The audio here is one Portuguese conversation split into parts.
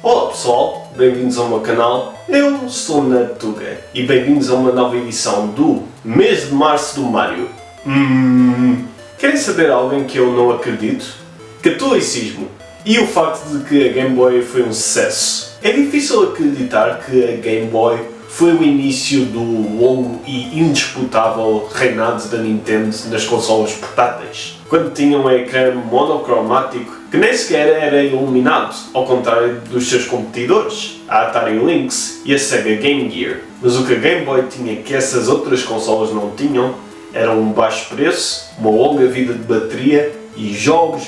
Olá pessoal, bem-vindos ao meu canal. Eu sou o Natuga e bem-vindos a uma nova edição do mês de março do Mario. Querem saber algo em que eu não acredito? Catolicismo e o facto de que a Game Boy foi um sucesso. É difícil acreditar que a Game Boy foi o início do longo e indisputável reinado da Nintendo nas consolas portáteis, quando tinha um ecrã monocromático que nem sequer era iluminado, ao contrário dos seus competidores, a Atari Lynx e a Sega Game Gear. Mas o que a Game Boy tinha que essas outras consolas não tinham era um baixo preço, uma longa vida de bateria e jogos.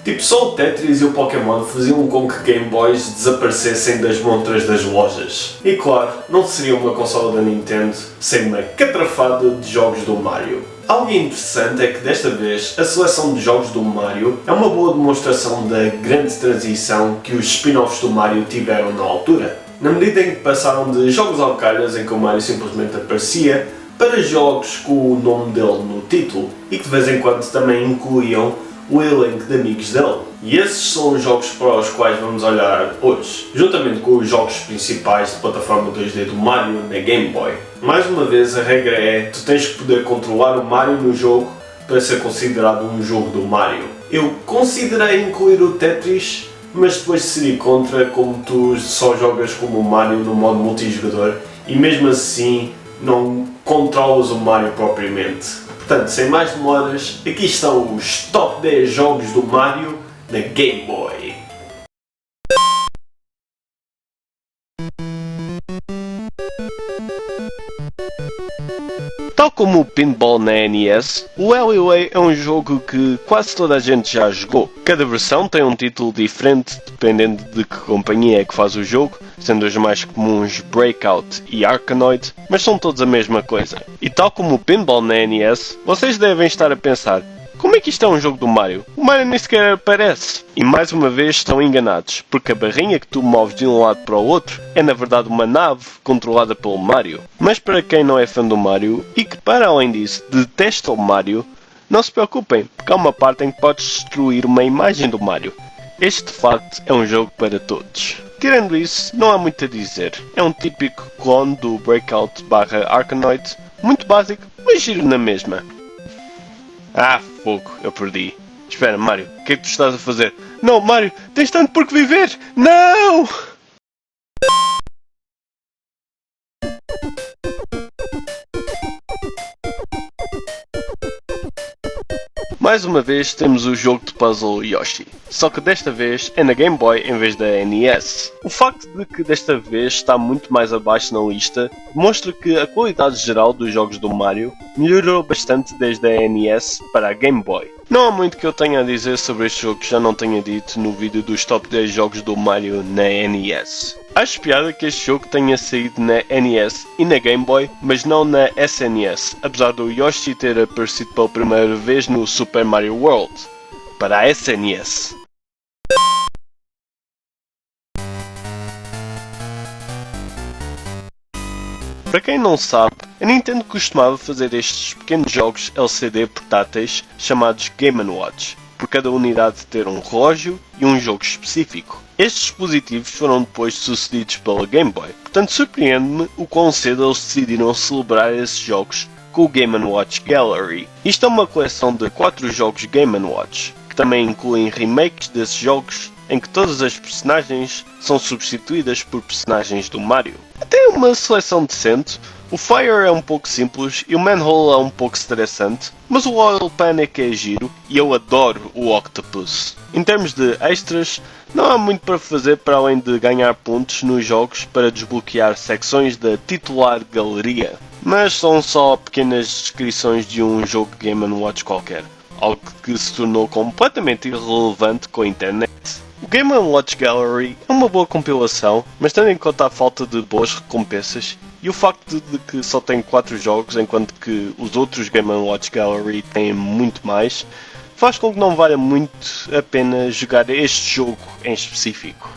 Tipo, só o Tetris e o Pokémon faziam com que Game Boys desaparecessem das montras das lojas. E claro, não seria uma consola da Nintendo sem uma catrafada de jogos do Mario. Algo interessante é que desta vez a seleção de jogos do Mario é uma boa demonstração da grande transição que os spin-offs do Mario tiveram na altura. Na medida em que passaram de jogos ao calhas em que o Mario simplesmente aparecia, para jogos com o nome dele no título e que de vez em quando também incluíam o elenco de amigos dele. E esses são os jogos para os quais vamos olhar hoje, juntamente com os jogos principais de plataforma 2D do Mario na Game Boy. Mais uma vez, a regra é tu tens que poder controlar o Mario no jogo para ser considerado um jogo do Mario. Eu considerei incluir o Tetris, mas depois decidi contra, como tu só jogas como o Mario no modo multijogador e mesmo assim não controlas o Mario propriamente. Portanto, sem mais demoras, aqui estão os top 10 jogos do Mario na Game Boy. Tal como o Pinball na NES, o Alleyway é um jogo que quase toda a gente já jogou. Cada versão tem um título diferente dependendo de que companhia é que faz o jogo, sendo os mais comuns Breakout e Arkanoid, mas são todos a mesma coisa. E tal como o Pinball na NES, vocês devem estar a pensar: como é que isto é um jogo do Mario? O Mario nem sequer aparece. E mais uma vez estão enganados, porque a barrinha que tu moves de um lado para o outro é na verdade uma nave controlada pelo Mario. Mas para quem não é fã do Mario e que para além disso detesta o Mario, não se preocupem, porque há uma parte em que podes destruir uma imagem do Mario. Este de facto é um jogo para todos. Tirando isso, não há muito a dizer. É um típico clone do Breakout / Arkanoid, muito básico, mas giro na mesma. Ah, fogo, eu perdi. Espera, Mario, o que é que tu estás a fazer? Não, Mario, tens tanto por que viver! Não! Mais uma vez temos o jogo de puzzle Yoshi, só que desta vez é na Game Boy em vez da NES. O facto de que desta vez está muito mais abaixo na lista demonstra que a qualidade geral dos jogos do Mario melhorou bastante desde a NES para a Game Boy. Não há muito que eu tenha a dizer sobre este jogo que já não tenha dito no vídeo dos top 10 jogos do Mario na NES. Acho piada que este jogo tenha saído na NES e na Game Boy, mas não na SNES, apesar do Yoshi ter aparecido pela primeira vez no Super Mario World, para a SNES. Para quem não sabe, a Nintendo costumava fazer estes pequenos jogos LCD portáteis chamados Game & Watch, por cada unidade ter um relógio e um jogo específico. Estes dispositivos foram depois sucedidos pela Game Boy, portanto surpreende-me o quão cedo eles decidiram celebrar esses jogos com o Game & Watch Gallery. Isto é uma coleção de 4 jogos Game & Watch, que também incluem remakes desses jogos em que todas as personagens são substituídas por personagens do Mario. Até uma seleção decente. O Fire é um pouco simples e o Manhole é um pouco estressante, mas o Oil Panic é giro e eu adoro o Octopus. Em termos de extras, não há muito para fazer para além de ganhar pontos nos jogos para desbloquear secções da titular galeria, mas são só pequenas descrições de um jogo Game & Watch qualquer, algo que se tornou completamente irrelevante com a internet. O Game & Watch Gallery é uma boa compilação, mas tendo em conta a falta de boas recompensas e o facto de que só tem 4 jogos enquanto que os outros Game & Watch Gallery têm muito mais, faz com que não valha muito a pena jogar este jogo em específico.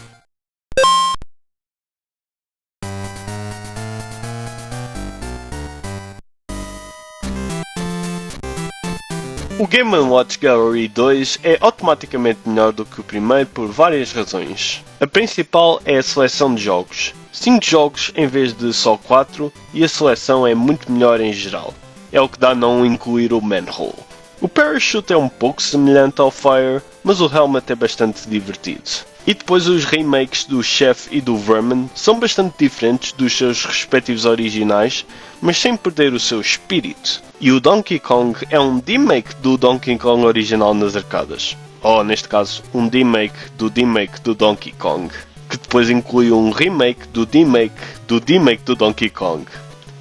O Game & Watch Gallery 2 é automaticamente melhor do que o primeiro por várias razões. A principal é a seleção de jogos. 5 jogos em vez de só 4 e a seleção é muito melhor em geral. É o que dá não incluir o Manhole. O Parachute é um pouco semelhante ao Fire, mas o Helmet é bastante divertido. E depois os remakes do Chef e do Vermin são bastante diferentes dos seus respectivos originais, mas sem perder o seu espírito. E o Donkey Kong é um remake do Donkey Kong original nas arcadas. Ou, neste caso, um remake do Donkey Kong, que depois inclui um remake do remake do Donkey Kong.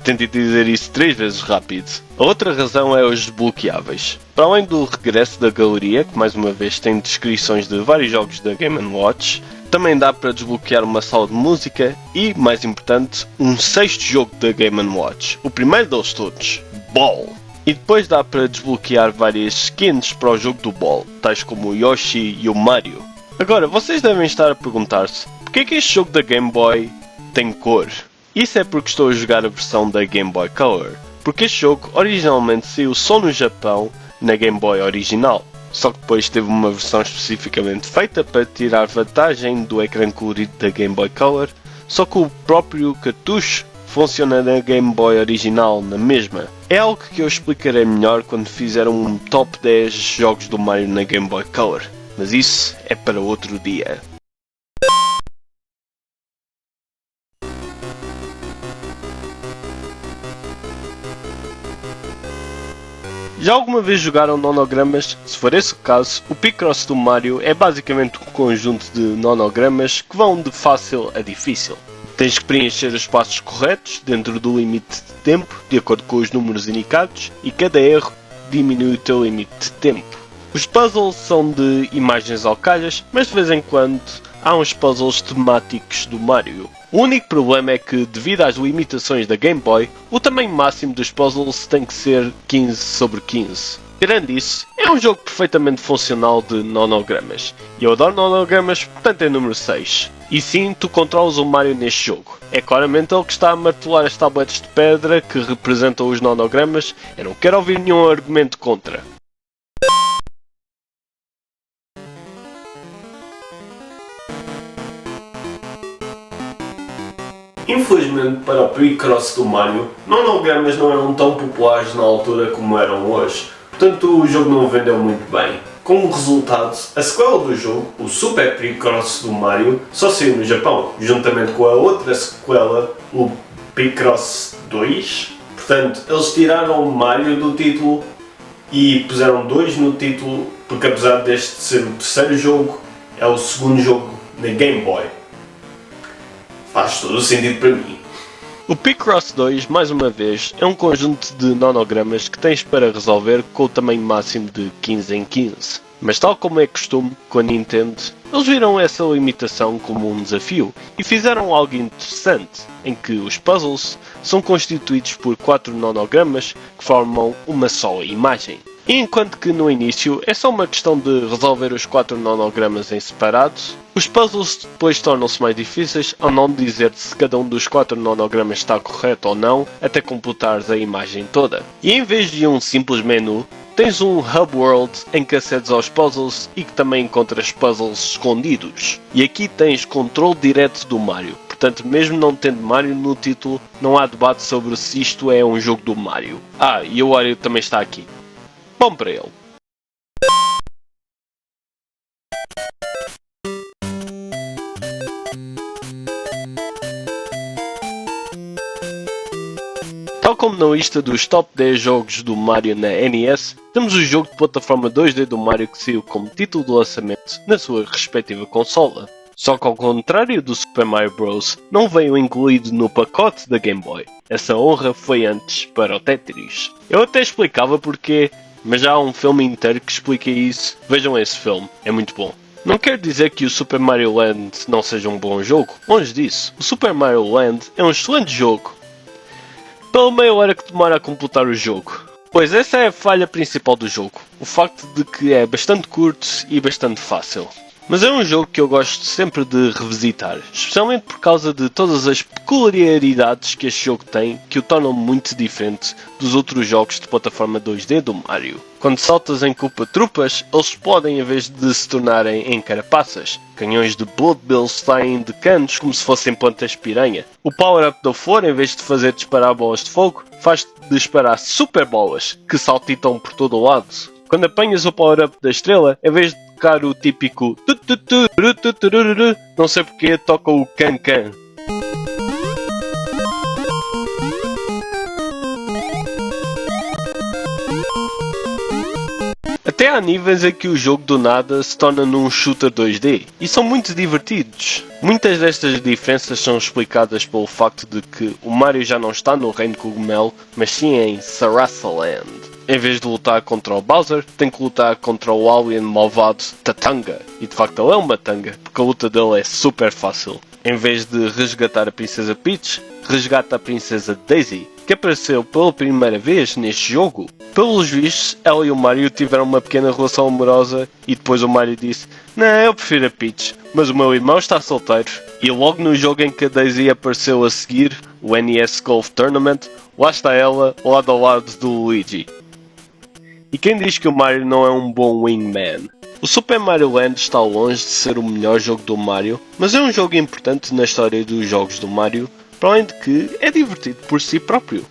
Tentei dizer isso 3 vezes rápido. A outra razão é os desbloqueáveis. Para além do regresso da galeria, que mais uma vez tem descrições de vários jogos da Game & Watch, também dá para desbloquear uma sala de música e, mais importante, um 6º jogo da Game & Watch. O primeiro deles todos, Ball. E depois dá para desbloquear várias skins para o jogo do Ball, tais como o Yoshi e o Mario. Agora, vocês devem estar a perguntar-se, porquê é que este jogo da Game Boy tem cor? Isso é porque estou a jogar a versão da Game Boy Color, porque este jogo originalmente saiu só no Japão na Game Boy original, só que depois teve uma versão especificamente feita para tirar vantagem do ecrã colorido da Game Boy Color, só que o próprio cartucho funciona na Game Boy original na mesma. É algo que eu explicarei melhor quando fizer um top 10 jogos do Mario na Game Boy Color, mas isso é para outro dia. Já alguma vez jogaram nonogramas? Se for esse o caso, o Picross do Mario é basicamente um conjunto de nonogramas que vão de fácil a difícil. Tens que preencher os passos corretos dentro do limite de tempo, de acordo com os números indicados, e cada erro diminui o teu limite de tempo. Os puzzles são de imagens ao calhas, mas de vez em quando há uns puzzles temáticos do Mario. O único problema é que, devido às limitações da Game Boy, o tamanho máximo dos puzzles tem que ser 15/15. Tirando isso, é um jogo perfeitamente funcional de nonogramas. E eu adoro nonogramas, portanto é número 6. E sim, tu controlas o Mario neste jogo. É claramente ele que está a martelar as tabletes de pedra que representam os nonogramas. Eu não quero ouvir nenhum argumento contra. Infelizmente para o Picross do Mario, nonogramas não eram tão populares na altura como eram hoje, portanto o jogo não vendeu muito bem. Como resultado, a sequela do jogo, o Super Picross do Mario, só saiu no Japão, juntamente com a outra sequela, o Picross 2. Portanto, eles tiraram o Mario do título e puseram 2 no título, porque apesar deste ser o terceiro jogo, é o segundo jogo na Game Boy. Faz todo o sentido para mim. O Picross 2, mais uma vez, é um conjunto de nonogramas que tens para resolver com o tamanho máximo de 15/15. Mas tal como é costume com a Nintendo, eles viram essa limitação como um desafio e fizeram algo interessante, em que os puzzles são constituídos por 4 nonogramas que formam uma só imagem. E enquanto que no início é só uma questão de resolver os 4 nonogramas em separado, os puzzles depois tornam-se mais difíceis ao não dizer se cada um dos 4 nonogramas está correto ou não, até completares a imagem toda. E em vez de um simples menu, tens um Hub World em que acedes aos puzzles e que também encontras puzzles escondidos. E aqui tens controle direto do Mario, portanto mesmo não tendo Mario no título, não há debate sobre se isto é um jogo do Mario. Ah, e o Wario também está aqui. Bom para ele. Tal como na lista dos top 10 jogos do Mario na NES, temos o jogo de plataforma 2D do Mario que saiu como título de lançamento na sua respectiva consola. Só que ao contrário do Super Mario Bros, não veio incluído no pacote da Game Boy. Essa honra foi antes para o Tetris. Eu até explicava porquê, mas já há um filme inteiro que explica isso. Vejam esse filme, é muito bom. Não quer dizer que o Super Mario Land não seja um bom jogo, longe disso. O Super Mario Land é um excelente jogo, pela meia hora que demora a completar o jogo. Pois essa é a falha principal do jogo, o facto de que é bastante curto e bastante fácil. mas é um jogo que eu gosto sempre de revisitar, especialmente por causa de todas as peculiaridades que este jogo tem que o tornam muito diferente dos outros jogos de plataforma 2D do Mario. Quando saltas em Koopa-Troopas, eles podem, em vez de se tornarem em carapaças, canhões de Blood Bills saem de canos como se fossem plantas de piranha. O power-up da flor, em vez de fazer disparar bolas de fogo, faz disparar super bolas que saltitam por todo o lado. Quando apanhas o power-up da estrela, em vez de tocar o típico não sei porque toca o can-can. Até há níveis em que o jogo do nada se torna num shooter 2D e são muito divertidos. Muitas destas diferenças são explicadas pelo facto de que o Mario já não está no Reino Cogumelo, mas sim em Sarasaland. Em vez de lutar contra o Bowser, tem que lutar contra o alien malvado Tatanga. E de facto ele é uma tanga, porque a luta dele é super fácil. Em vez de resgatar a Princesa Peach, resgata a Princesa Daisy, que apareceu pela primeira vez neste jogo. Pelos vistos, ela e o Mario tiveram uma pequena relação amorosa e depois o Mario disse: "Não, eu prefiro a Peach, mas o meu irmão está solteiro." E logo no jogo em que a Daisy apareceu a seguir, o NES Golf Tournament, lá está ela, lado ao lado do Luigi. E quem diz que o Mario não é um bom wingman? O Super Mario Land está longe de ser o melhor jogo do Mario, mas é um jogo importante na história dos jogos do Mario, para além de que é divertido por si próprio.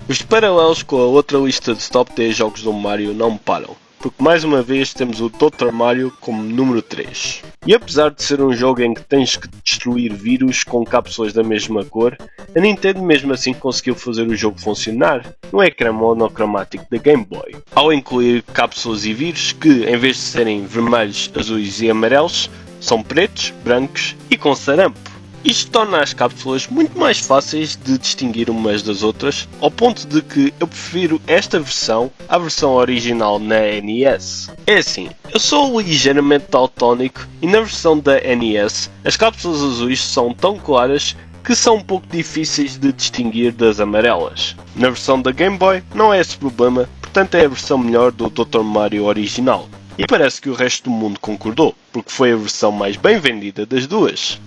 Os paralelos com a outra lista de top 10 jogos do Mario não param, porque mais uma vez temos o Dr. Mario como número 3. E apesar de ser um jogo em que tens que destruir vírus com cápsulas da mesma cor, a Nintendo mesmo assim conseguiu fazer o jogo funcionar no ecrã monocromático da Game Boy, ao incluir cápsulas e vírus que, em vez de serem vermelhos, azuis e amarelos, são pretos, brancos e com sarampo. Isto torna as cápsulas muito mais fáceis de distinguir umas das outras, ao ponto de que eu prefiro esta versão à versão original na NES. É assim, eu sou ligeiramente daltónico e na versão da NES as cápsulas azuis são tão claras que são um pouco difíceis de distinguir das amarelas. Na versão da Game Boy não é esse problema, portanto é a versão melhor do Dr. Mario original. E parece que o resto do mundo concordou, porque foi a versão mais bem vendida das duas.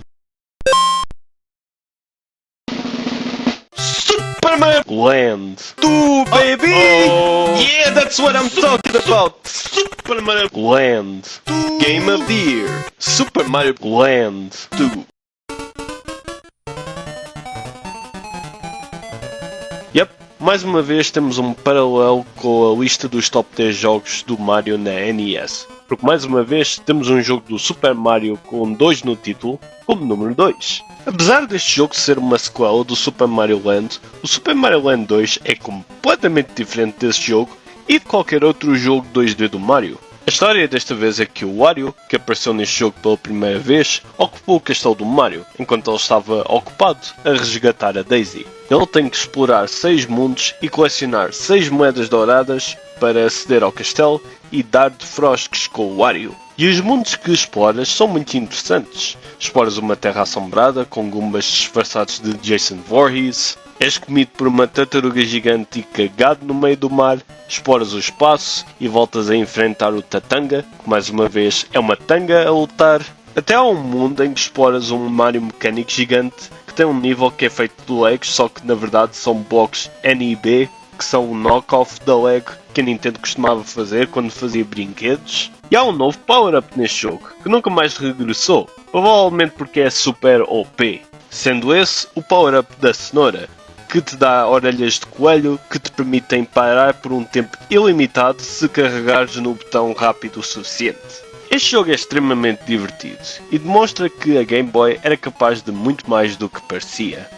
Super Mario Land 2, baby! Yeah, that's what I'm talking about! Super Mario Land 2 Game of the Year! Super Mario Land 2. Yep, mais uma vez temos um paralelo com a lista dos top 10 jogos do Mario na NES. Porque mais uma vez temos um jogo do Super Mario com 2 no título, como número 2. Apesar deste jogo ser uma sequela do Super Mario Land, o Super Mario Land 2 é completamente diferente desse jogo e de qualquer outro jogo 2D do Mario. A história desta vez é que o Wario, que apareceu neste jogo pela primeira vez, ocupou o castelo do Mario, enquanto ele estava ocupado a resgatar a Daisy. Ele tem que explorar 6 mundos e colecionar 6 moedas douradas para aceder ao castelo e dar de frosques com o Wario. E os mundos que exploras são muito interessantes. Exploras uma terra assombrada com Goombas disfarçados de Jason Voorhees, és comido por uma tartaruga gigante e cagado no meio do mar, exploras o espaço e voltas a enfrentar o Tatanga, que mais uma vez é uma tanga a lutar. Até há um mundo em que exploras um Mario mecânico gigante que tem um nível que é feito de Legos, só que na verdade são blocos NIB, que são o knock-off da Lego que a Nintendo costumava fazer quando fazia brinquedos. E há um novo power-up neste jogo, que nunca mais regressou, provavelmente porque é super OP. Sendo esse o power-up da cenoura, que te dá orelhas de coelho que te permitem parar por um tempo ilimitado se carregares no botão rápido o suficiente. Este jogo é extremamente divertido e demonstra que a Game Boy era capaz de muito mais do que parecia.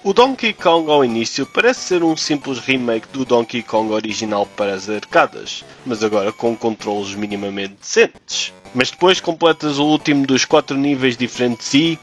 O Donkey Kong ao início parece ser um simples remake do Donkey Kong original para as arcadas, mas agora com controles minimamente decentes. Mas depois completas o último dos 4 níveis diferentes e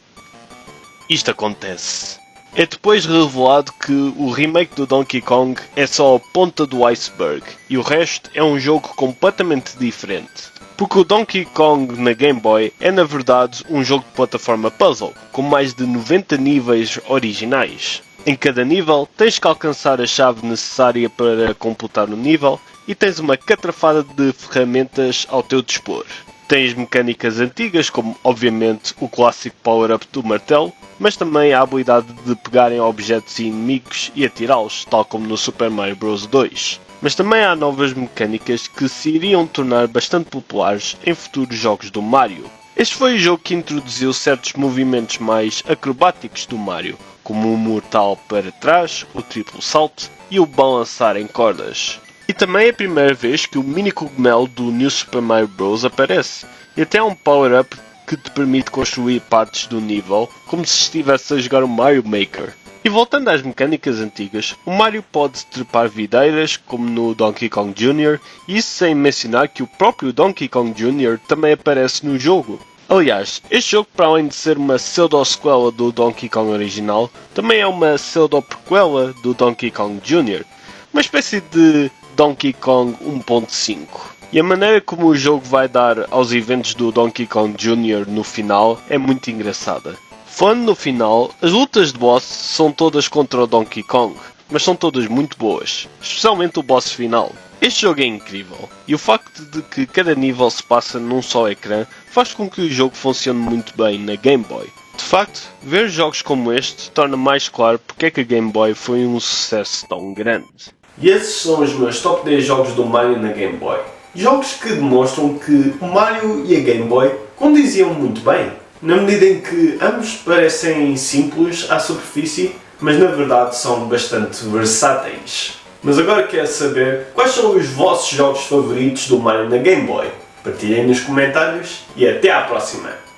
isto acontece. É depois revelado que o remake do Donkey Kong é só a ponta do iceberg e o resto é um jogo completamente diferente. Porque o Donkey Kong na Game Boy é na verdade um jogo de plataforma puzzle, com mais de 90 níveis originais. Em cada nível tens que alcançar a chave necessária para completar o nível e tens uma catrafada de ferramentas ao teu dispor. Tens mecânicas antigas, como obviamente o clássico power-up do martelo, mas também a habilidade de pegar em objetos e inimigos e atirá-los, tal como no Super Mario Bros. 2. Mas também há novas mecânicas que se iriam tornar bastante populares em futuros jogos do Mario. Este foi o jogo que introduziu certos movimentos mais acrobáticos do Mario, como o mortal para trás, o triplo salto e o balançar em cordas. E também é a primeira vez que o mini cogumelo do New Super Mario Bros. Aparece, e até há um power-up que te permite construir partes do nível como se estivesse a jogar o Mario Maker. E voltando às mecânicas antigas, o Mario pode trepar videiras, como no Donkey Kong Jr., e isso sem mencionar que o próprio Donkey Kong Jr. também aparece no jogo. Aliás, este jogo, para além de ser uma pseudo-sequela do Donkey Kong original, também é uma pseudo-prequela do Donkey Kong Jr., uma espécie de Donkey Kong 1.5. E a maneira como o jogo vai dar aos eventos do Donkey Kong Jr. no final é muito engraçada. Falando no final, as lutas de boss são todas contra o Donkey Kong, mas são todas muito boas, especialmente o boss final. Este jogo é incrível, e o facto de que cada nível se passa num só ecrã faz com que o jogo funcione muito bem na Game Boy. De facto, ver jogos como este torna mais claro porque é que a Game Boy foi um sucesso tão grande. E esses são os meus top 10 jogos do Mario na Game Boy. Jogos que demonstram que o Mario e a Game Boy condiziam muito bem, na medida em que ambos parecem simples à superfície, mas na verdade são bastante versáteis. Mas agora quero saber quais são os vossos jogos favoritos do Mario na Game Boy. Partilhem nos comentários e até à próxima!